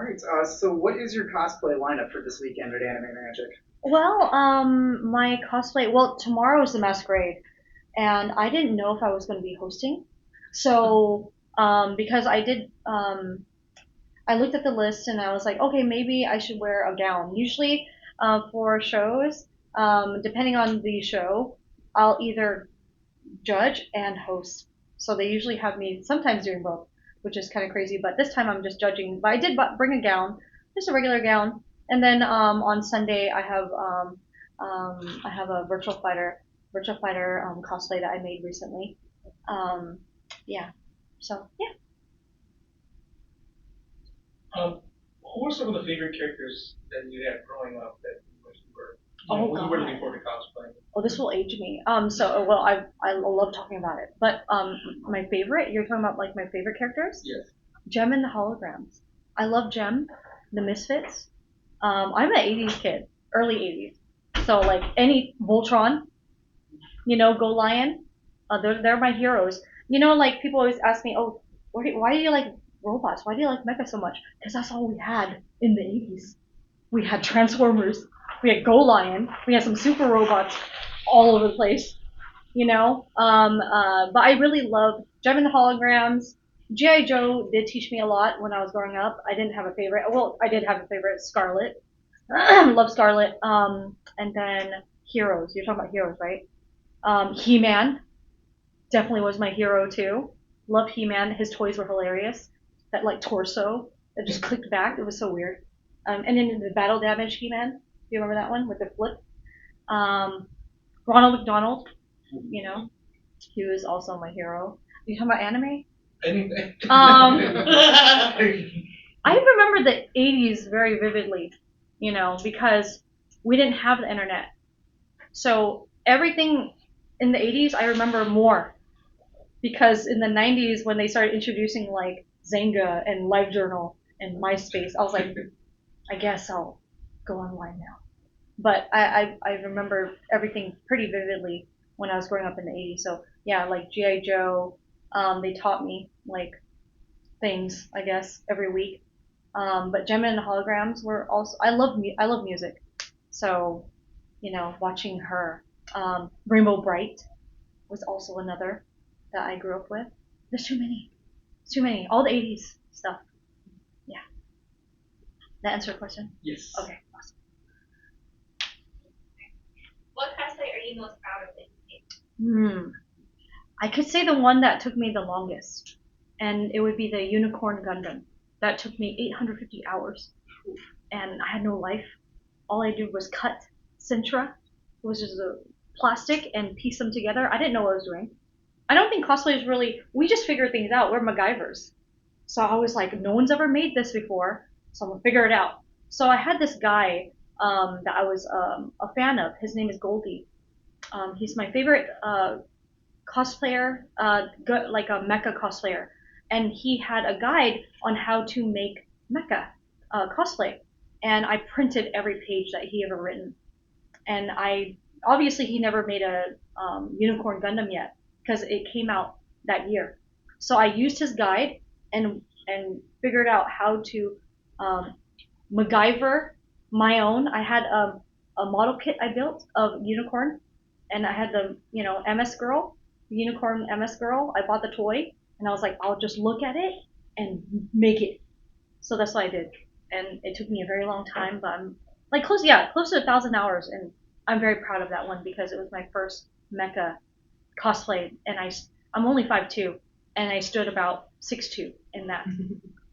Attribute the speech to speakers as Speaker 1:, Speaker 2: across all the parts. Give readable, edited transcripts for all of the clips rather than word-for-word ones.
Speaker 1: Right. So what is your cosplay lineup for this weekend at Anime Magic?
Speaker 2: Well, my cosplay. Well, tomorrow is the masquerade, and I didn't know if I was going to be hosting. So, because I looked at the list and I was like, okay, maybe I should wear a gown. Usually, for shows, depending on the show, I'll either judge and host. So they usually have me sometimes doing both, which is kind of crazy. But this time I'm just judging. But I did bring a gown, just a regular gown. And then on Sunday I have a virtual fighter cosplay that I made recently. Um, yeah. So yeah.
Speaker 3: Who were some of the favorite characters that you had growing up that you wish you were?
Speaker 2: Oh
Speaker 3: When you were
Speaker 2: God.
Speaker 3: looking forward to cosplay?
Speaker 2: Oh, this will age me. So well, I love talking about it. But my favorite. You're talking about like my favorite characters.
Speaker 3: Yes.
Speaker 2: Gem and the holograms. I love Gem, the Misfits. I'm an 80s kid, early 80s. So like any Voltron, Go Lion, they're my heroes. Like people always ask me, oh, why do you like robots? Why do you like mecha so much? Because that's all we had in the 80s. We had Transformers, we had Go Lion, we had some super robots all over the place. But I really love Gem and the Holograms. G.I. Joe did teach me a lot when I was growing up. I didn't have a favorite. Well, I did have a favorite, Scarlet. Love Scarlet. And then Heroes. You're talking about Heroes, right? He-Man definitely was my hero too. Love He-Man. His toys were hilarious. That like torso that just clicked back. It was so weird. And then the Battle Damage He-Man. Do you remember that one with the flip? Um, Ronald McDonald. You know, he was also my hero. You talking about anime?
Speaker 3: Anything.
Speaker 2: I remember the 80s very vividly, because we didn't have the internet. So everything in the 80s I remember more because in the 90s when they started introducing like Zynga and LiveJournal and MySpace, I was like, I guess I'll go online now. But I remember everything pretty vividly when I was growing up in the 80s. So yeah, like G.I. Joe, they taught me like things, I guess, every week. But Gemma and the Holograms were also. I love music, so watching her. Rainbow Bright was also another that I grew up with. There's too many. Too many. All the 80s stuff. Yeah. That answer your question?
Speaker 3: Yes.
Speaker 2: Okay. Awesome.
Speaker 4: What cosplay are you most proud of?
Speaker 2: I could say the one that took me the longest, and it would be the Unicorn Gundam. That took me 850 hours, and I had no life. All I did was cut Sintra. It was just a plastic and piece them together. I didn't know what I was doing. I don't think cosplayers really. We just figure things out. We're MacGyvers. So I was like, no one's ever made this before, so I'm gonna figure it out. So I had this guy that I was a fan of. His name is Goldie. He's my favorite cosplayer, like a mecha cosplayer, and he had a guide on how to make mecha cosplay, and I printed every page that he ever written, and I obviously he never made a Unicorn Gundam yet because it came out that year, so I used his guide and figured out how to um, MacGyver my own. I had a model kit I built of Unicorn, and I had the MS Girl, the Unicorn MS Girl. I bought the toy, and I was like, I'll just look at it and make it. So that's what I did, and it took me a very long time, but I'm like close to 1,000 hours, and I'm very proud of that one because it was my first mecha cosplay, and I'm only 5'2", and I stood about 6'2" in that,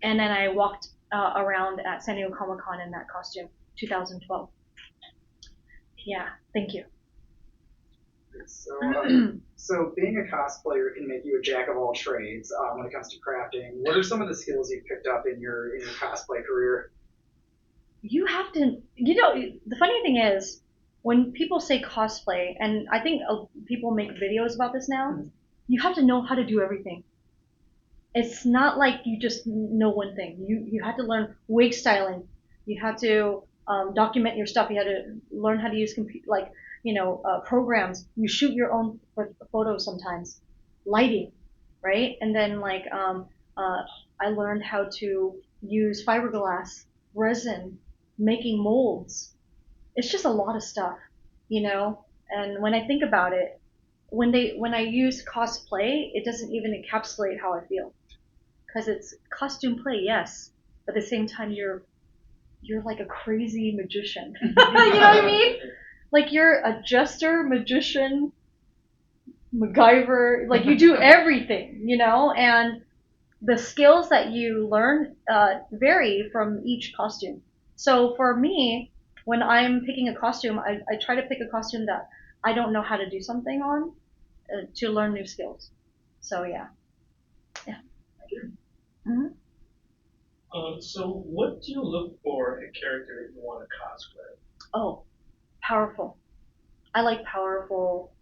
Speaker 2: and then I walked around at San Diego Comic Con in that costume, 2012. Yeah, thank you.
Speaker 1: So, so being a cosplayer can make you a jack of all trades when it comes to crafting. What are some of the skills you've picked up in your cosplay career?
Speaker 2: You have to, the funny thing is, when people say cosplay, and I think people make videos about this now, you have to know how to do everything. It's not like you just know one thing. You had to learn wig styling. You had to document your stuff. You had to learn how to use programs. You shoot your own photos sometimes, lighting, right? And then I learned how to use fiberglass, resin, making molds. It's just a lot of stuff, you know? And when I think about it, when I use cosplay, it doesn't even encapsulate how I feel. Because it's costume play, yes, but at the same time you're like a crazy magician. You know what I mean? Like you're a jester, magician, MacGyver, like you do everything, you know, and the skills that you learn vary from each costume. So for me, when I'm picking a costume, I try to pick a costume that I don't know how to do something on to learn new skills. So yeah. Mm-hmm.
Speaker 3: So what do you look for in a character that you want to cosplay?
Speaker 2: Oh, powerful. I like powerful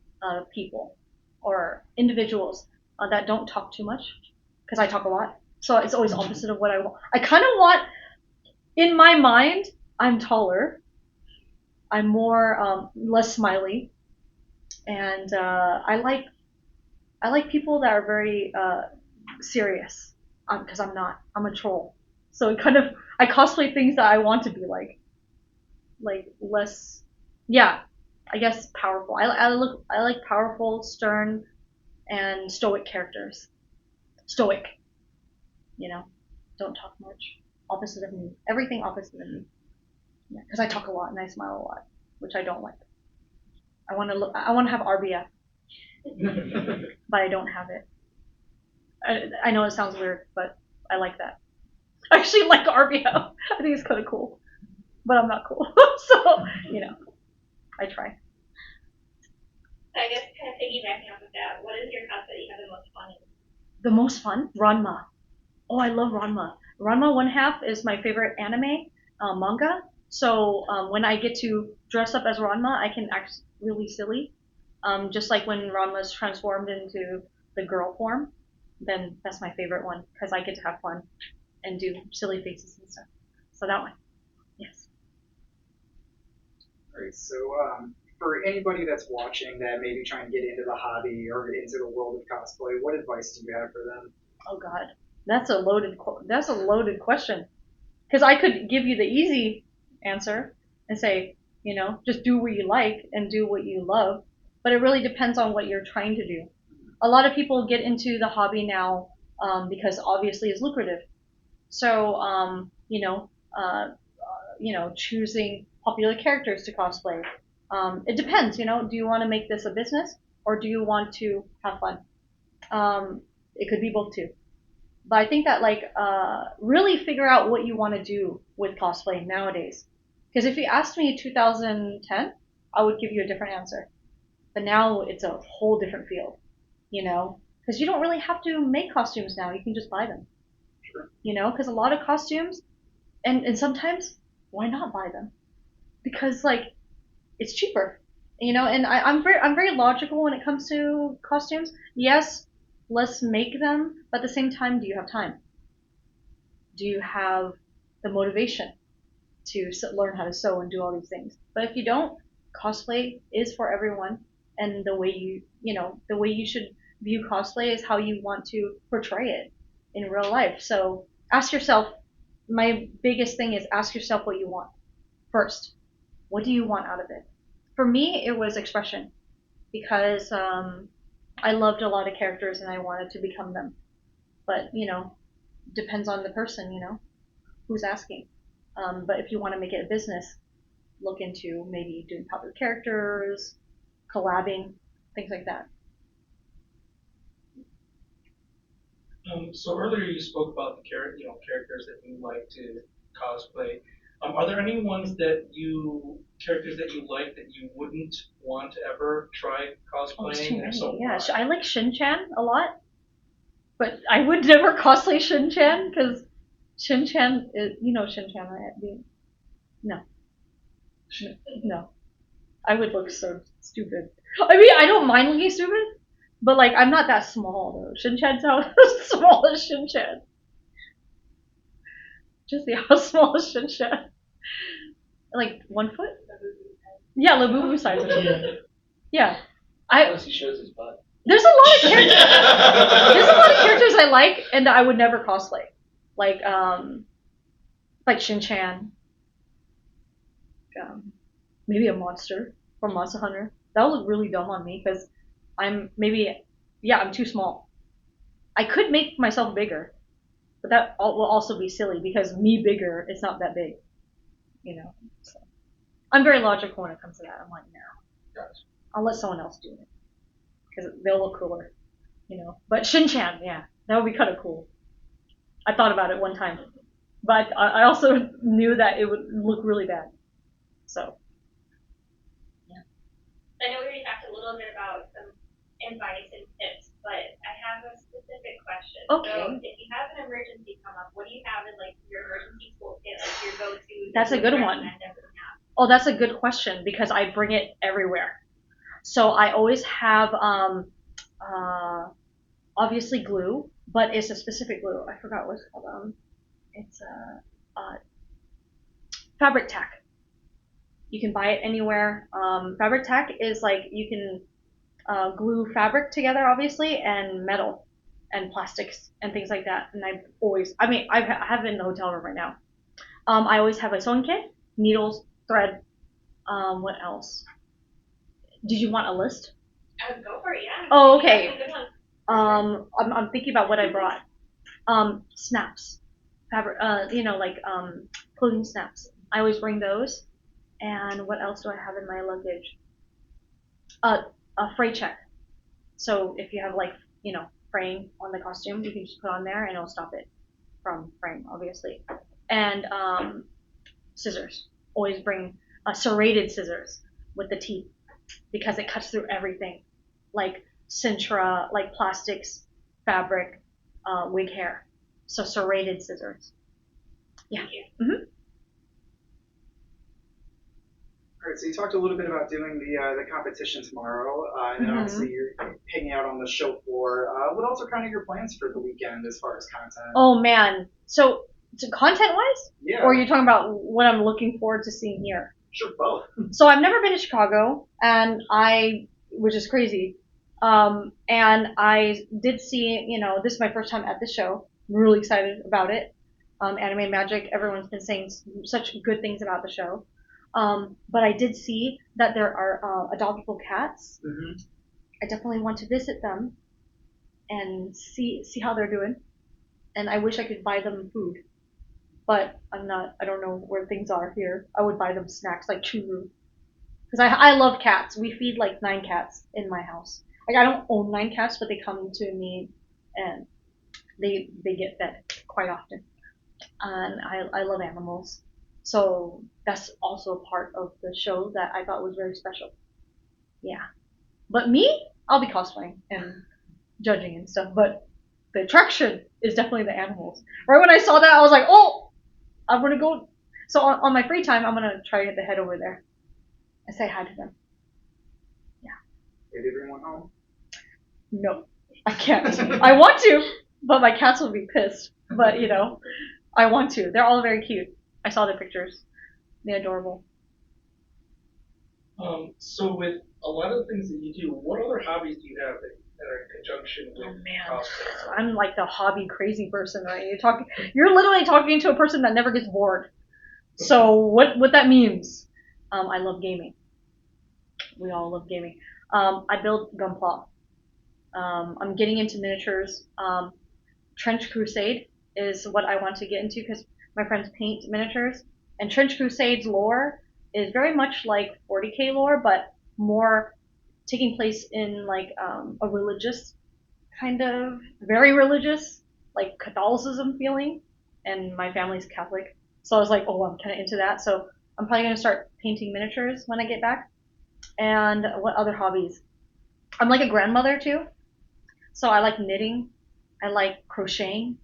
Speaker 2: people or individuals that don't talk too much because I talk a lot. So it's always opposite of what I want. I kind of want, in my mind, I'm taller. I'm more less smiley, and I like people that are very serious because I'm not. I'm a troll. So it kind of I cosplay things that I want to be like less. Yeah, I guess powerful. I like powerful, stern, and stoic characters. Stoic, you know, don't talk much. Opposite of me. Everything opposite of me. Yeah, because I talk a lot and I smile a lot, which I don't like. I want to look. I want to have RBF, but I don't have it. I know it sounds weird, but I like that. I actually like RBF. I think it's kind of cool, but I'm not cool. So you know, I try.
Speaker 4: So I guess kind of piggybacking off of that, what is your cosplay that you have the most fun in?
Speaker 2: The most fun, Ranma. Oh, I love Ranma. Ranma One Half is my favorite anime manga. So when I get to dress up as Ranma, I can act really silly. Just like when Ranma's transformed into the girl form, then that's my favorite one because I get to have fun and do silly faces and stuff. So that one, yes.
Speaker 1: All right, so for anybody that's watching that may be trying to get into the hobby or into the world of cosplay, what advice do you have for them?
Speaker 2: Oh God, that's a loaded question. Because I could give you the easy answer and say, you know, just do what you like and do what you love. But it really depends on what you're trying to do. A lot of people get into the hobby now because obviously it's lucrative. So, choosing popular characters to cosplay. It depends, you know, do you want to make this a business or do you want to have fun? It could be both too. But I think that really figure out what you want to do with cosplay nowadays. Because if you asked me in 2010, I would give you a different answer. But now it's a whole different field, you know? Because you don't really have to make costumes now. You can just buy them.
Speaker 1: Sure.
Speaker 2: You know, because a lot of costumes, and sometimes, why not buy them? Because it's cheaper, you know. And I'm very logical when it comes to costumes. Yes, let's make them, but at the same time, do you have time? Do you have the motivation to learn how to sew and do all these things? But if you don't, cosplay is for everyone, and the way you should view cosplay is how you want to portray it in real life. So ask yourself. My biggest thing is ask yourself what you want first. What do you want out of it? For me, it was expression because I loved a lot of characters and I wanted to become them. But depends on the person, who's asking. But if you want to make it a business, look into maybe doing popular characters, collabing, things like that.
Speaker 3: So earlier you spoke about the characters that you like to cosplay. Are there any characters that you like that you wouldn't want to ever try cosplaying?
Speaker 2: And so yeah, I like Shin-chan a lot, but I would never cosplay Shin-chan because Shin-chan is, Shin-chan, right? No. No. I would look so stupid. I mean, I don't mind looking stupid, but I'm not that small though. Shin-chan's how small is Shin-chan? Just see how small is Shin-chan. 1 foot? Yeah, Labubu size. Yeah.
Speaker 5: Unless he shows his butt.
Speaker 2: There's a lot of characters. There's a lot of characters I like and that I would never cosplay. like Shin-Chan. Maybe a monster from Monster Hunter. That would look really dumb on me because I'm too small. I could make myself bigger, but that will also be silly because me bigger is not that big, you know. So I'm very logical when it comes to that. I'm like, no,
Speaker 3: Gotcha.
Speaker 2: I'll let someone else do it because they'll look cooler, you know. But Shin-Chan, yeah, that would be kind of cool. I thought about it one time, but I also knew that it would look really bad. So.
Speaker 4: I know we already talked a little bit about some advice and tips, but I have a specific question.
Speaker 2: Okay.
Speaker 4: So if you have an emergency come up, what do you have as like your emergency toolkit, like your go-to?
Speaker 2: That's a good one. Oh, that's a good question because I bring it everywhere. So I always have obviously glue, but it's a specific glue. I forgot what it's called. It's fabric tack. You can buy it anywhere. Fabric tack is like you can glue fabric together, obviously, and metal and plastics and things like that. And I have it in the hotel room right now. I always have a sewing kit, needles, thread. What else? Did you want a list?
Speaker 4: I would go for it, yeah.
Speaker 2: Oh, okay.
Speaker 4: I'm
Speaker 2: thinking about what I brought. Snaps, fabric. Clothing snaps. I always bring those. And what else do I have in my luggage? A fray check. So if you have fraying on the costume, you can just put on there and it'll stop it from fraying, obviously. And scissors. Always bring serrated scissors with the teeth because it cuts through everything, like Sintra, like plastics, fabric, wig hair. So serrated scissors. Yeah. Mm-hmm.
Speaker 1: All right, so you talked a little bit about doing the competition tomorrow, and then obviously you're hanging out on the show floor. What else are kind of your plans for the weekend as far as content?
Speaker 2: Oh man, so content-wise?
Speaker 1: Yeah.
Speaker 2: Or are you talking about what I'm looking forward to seeing here?
Speaker 1: Sure, both.
Speaker 2: So I've never been to Chicago, which is crazy. And I did see, this is my first time at the show. I'm really excited about it. Anime Magic, everyone's been saying such good things about the show. But I did see that there are adoptable cats.
Speaker 1: Mm-hmm.
Speaker 2: I definitely want to visit them and see how they're doing. And I wish I could buy them food, but I don't know where things are here. I would buy them snacks like churu. Because I love cats. We feed like 9 cats in my house. Like I don't own 9 cats, but they come to me and they get fed quite often. And I love animals. So that's also a part of the show that I thought was very special. Yeah. But me, I'll be cosplaying and judging and stuff. But the attraction is definitely the animals. Right when I saw that, I was like, oh, I'm going to go. So on my free time, I'm going to try to head over there and say hi to them. Yeah.
Speaker 1: Did you bring one home?
Speaker 2: No, I can't. I want to, but my cats will be pissed. But, I want to. They're all very cute. I saw their pictures. They're adorable.
Speaker 3: So with a lot of the things that you do, what other hobbies do you have that are in conjunction with cosplay?
Speaker 2: I'm like the hobby crazy person, right? You're literally talking to a person that never gets bored. So what that means? I love gaming. We all love gaming. I build Gunpla. I'm getting into miniatures. Trench Crusade is what I want to get into because my friends paint miniatures. And Trench Crusade's lore is very much like 40k lore, but more taking place in like a religious kind of, very religious, like Catholicism feeling. And my family's Catholic. So I was like, oh, I'm kind of into that. So I'm probably going to start painting miniatures when I get back. And what other hobbies? I'm like a grandmother too. So I like knitting. I like crocheting.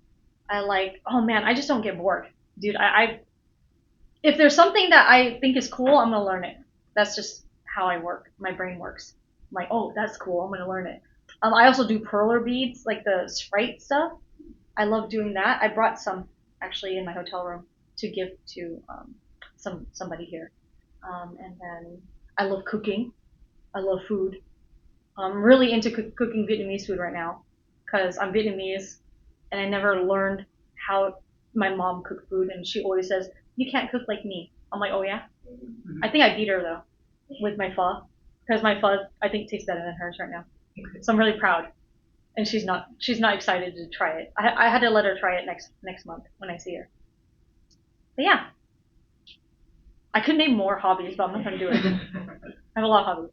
Speaker 2: Oh man, I just don't get bored. Dude, if there's something that I think is cool, I'm gonna learn it. That's just how I work. My brain works. I'm like, oh, that's cool. I'm gonna learn it. I also do perler beads, like the Sprite stuff. I love doing that. I brought some actually in my hotel room to give to somebody here. And then I love cooking. I love food. I'm really into cooking Vietnamese food right now because I'm Vietnamese and I never learned how my mom cook food, and she always says, "You can't cook like me." I'm like, "Oh yeah." I think I beat her though with my pho, because my pho I think tastes better than hers right now. So I'm really proud, and she's not excited to try it. I had to let her try it next month when I see her. But yeah, I could name more hobbies, but I'm not gonna do it. I have a lot of hobbies.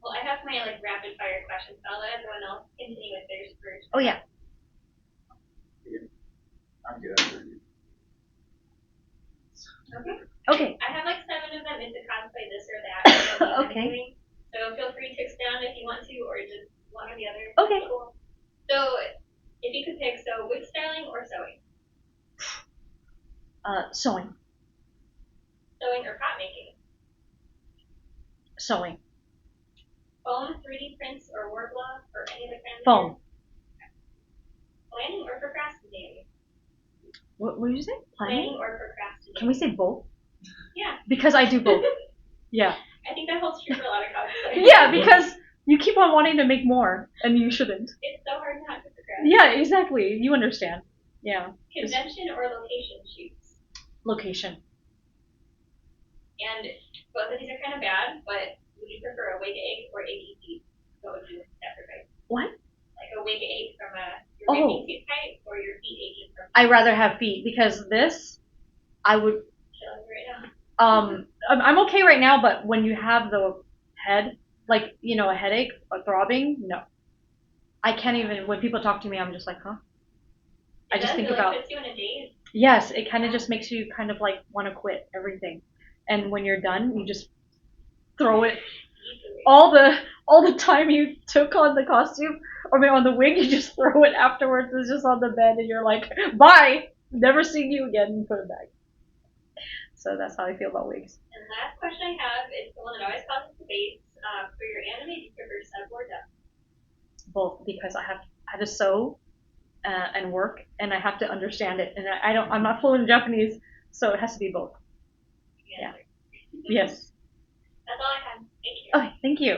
Speaker 4: Well, I have my like rapid fire questions. So I'll let everyone else continue with theirs first.
Speaker 2: Oh yeah.
Speaker 1: I'm good after you.
Speaker 4: Okay.
Speaker 2: Okay.
Speaker 4: I have like 7 of them. It's a cosplay this or that.
Speaker 2: Okay.
Speaker 4: So feel free to expound if you want to, or just one or the other.
Speaker 2: Okay.
Speaker 4: Cool. So if you could pick, so wig styling or sewing?
Speaker 2: Sewing.
Speaker 4: Sewing or pot making?
Speaker 2: Sewing.
Speaker 4: Foam, 3D prints, or word block, or any other kind of
Speaker 2: Foam.
Speaker 4: Planning or procrastinating?
Speaker 2: What did you say?
Speaker 4: Planning or procrastinating?
Speaker 2: Can we say both?
Speaker 4: Yeah.
Speaker 2: Because I do both. Yeah.
Speaker 4: I think that holds true for a lot of cosplayers.
Speaker 2: Yeah, because you keep on wanting to make more, and you shouldn't.
Speaker 4: It's so hard not to procrastinate.
Speaker 2: Yeah, exactly. You understand. Yeah.
Speaker 4: Convention or location shoots?
Speaker 2: Location.
Speaker 4: And both of these are kind of bad, but would you prefer a wig egg or eggy feet? What would you sacrifice?
Speaker 2: What?
Speaker 4: Like a wig egg from your
Speaker 2: Oh.
Speaker 4: bathing suit type, or your feet aging from?
Speaker 2: I rather have feet, because this, I would.
Speaker 4: Killing me right now.
Speaker 2: I'm okay right now, but when you have the head, like, you know, a headache, a throbbing, no. I can't even, when people talk to me, I'm just like, huh? I just think about.
Speaker 4: It puts you in a daze.
Speaker 2: Yes, it kind of just makes you kind of like want to quit everything. And when you're done, you just throw it.
Speaker 4: Easily.
Speaker 2: All the time you took on the costume, or on the wig, you just throw it afterwards. It's just on the bed, and you're like, bye, never seeing you again, and put it back. So that's how I feel about wigs.
Speaker 4: And last question I have is the one that always causes debates. For your anime, do you prefer sub or dub?
Speaker 2: Both, because I have to sew and work, and I have to understand it, and I'm not fluent in Japanese, so it has to be both. Yeah. Yes.
Speaker 4: That's all I had. Thank you.
Speaker 2: Okay, thank you.